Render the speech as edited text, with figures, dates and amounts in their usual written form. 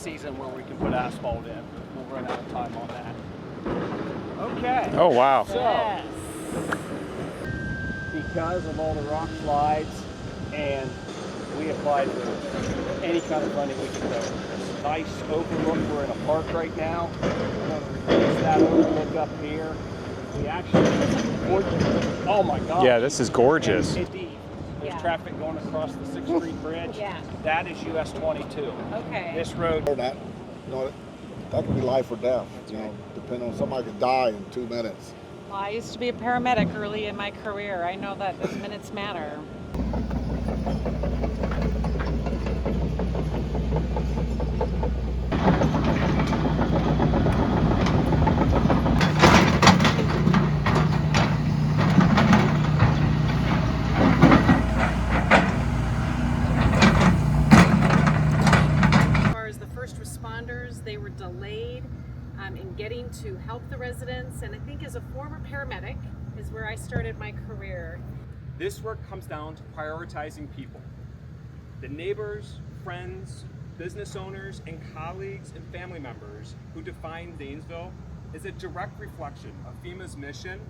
season where we can put asphalt in. We'll run out of time on that. Okay. Oh, wow. So, because of all the rock slides, and we applied for any kind of funding we could go. This nice overlook. We're in a park right now. We're going to replace that overlook up here. We actually, oh my God. Yeah, this is gorgeous. There's traffic going across the 6th Street Bridge. Yeah. That is US 22. Okay. This road. That, you know, that could be life or death. You know, depending on somebody could die in 2 minutes. Well, I used to be a paramedic early in my career. I know that those minutes matter. Responders, they were delayed in getting to help the residents, and I think as a former paramedic is where I started my career. This work comes down to prioritizing people. The neighbors, friends, business owners, and colleagues and family members who define Zanesville is a direct reflection of FEMA's mission